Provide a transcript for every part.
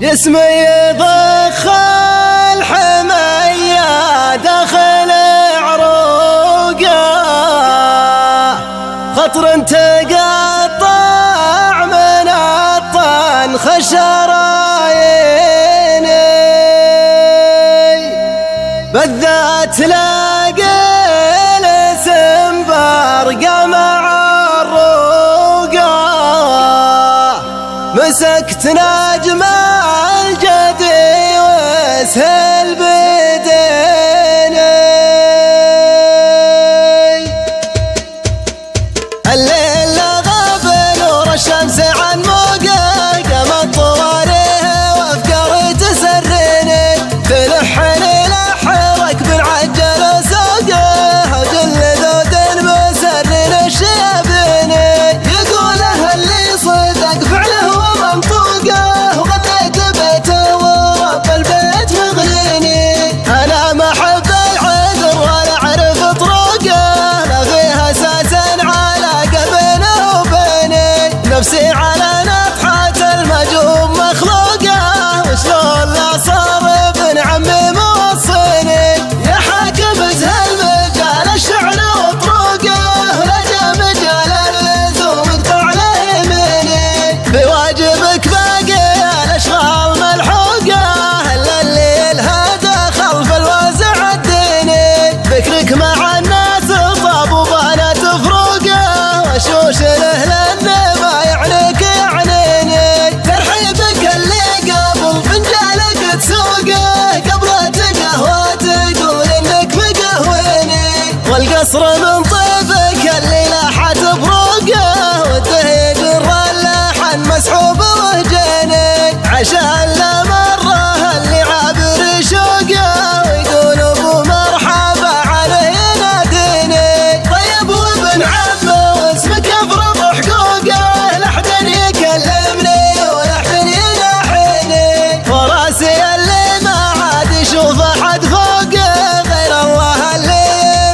جسمي ضخ الحمية داخل عروقه، خطر تقطع من الطن خشرايني، بالذات لاقي الاسم برقه مع الروقه، مسكت نجم الجدي واسهل بديني، الليل غاب نور الشمس عن موقه، قامت طواليه وافكاري تسرني، تلحني لحرك بالعجل سوقه، وجل ذود مسرن الشيبني، يقوله اللي صدق فعله ومنطوقه، وغطيت بيته ورب البيت مغليني، انا ما احب العذر ولا اعرف طرقه، لا فيها اساس علاقه بينه وبيني، نفسي على نفحه المجوب مخلوقه، وشلون لا صار ابن عمي موصيني، يا حاكم ازهل مجال الشعر وطرقه، ولا جا مجال اللزوم اقطع له يميني، بواجبك باقي الاشغال ملحوقه، الا اللي لها دخل في الوازع الديني، فكرك مع الناس طاب وبانت فروقه، وشوش له لانه ما يعنيك يعنيني، ترحيبك اللي قبل فنجالك تسوقه، قبل تقهوى تقول انك مقهويني، والقصر من طيبك اللي لاحت بروقه، والدهيج اللحن مسحوب وهجيني، عشان لا مره اللي عابر شوقه، ويقول ابو مرحبا عليه يناديني، طيب وابن عمه واسمك افرض حقوقه، لا حد يكلمني ولا حد يناحيني، وراسي اللي ما عاد يشوف احد فوقه، غير الله اللي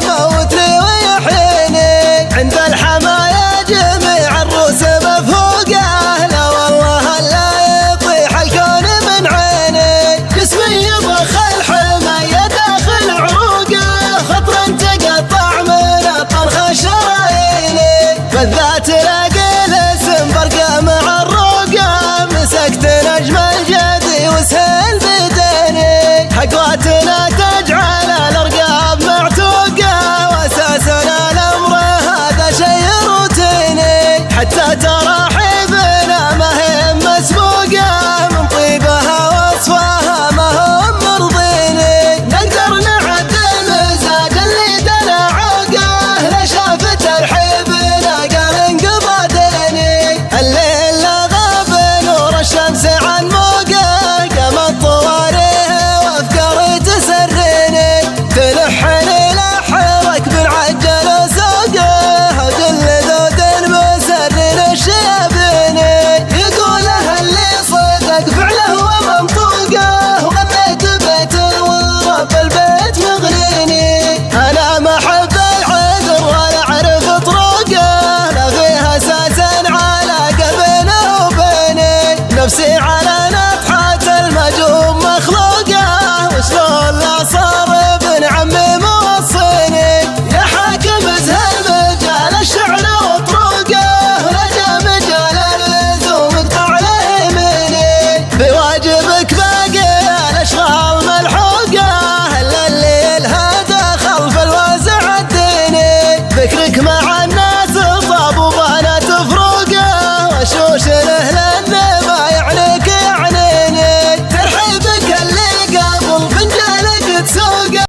يموتني ويحييني، عند الحمايا جميع الروس مفوقه، لا والله لا يطيح الكون من عيني، جسمي يضخ الحماية داخل عروقه، خطر تقطع من الطن خشرايني، بالذات لاقي الاسم برقه مع الروقه، مسكت نجم الجدي وسهل بديني، حقواتنا تجعل الارقام معتوقه، واساسنا الامر هذا شيء روتيني، حتى تراحيبنا ما هي مسبوقه، من طيبها وصفها ما هم مرضيني، نقدر نعدل مزاج اللي دنا عوقه، لا شاف ترحيبنا قال انقضى ديني، الليل غاب نور الشمس عن موقه، قامت طواليه وافكاري تسرني، تلحني لحرك بالعجل سوقه، وجل ذود مسرن الشيبني، يقوله اللي صدق فعله ومنطوقه، وغطيت بيته ورب البيت مغليني، انا ما احب العذر ولا اعرف طرقه، لا فيها اساس علاقه بينه وبيني، نفسي على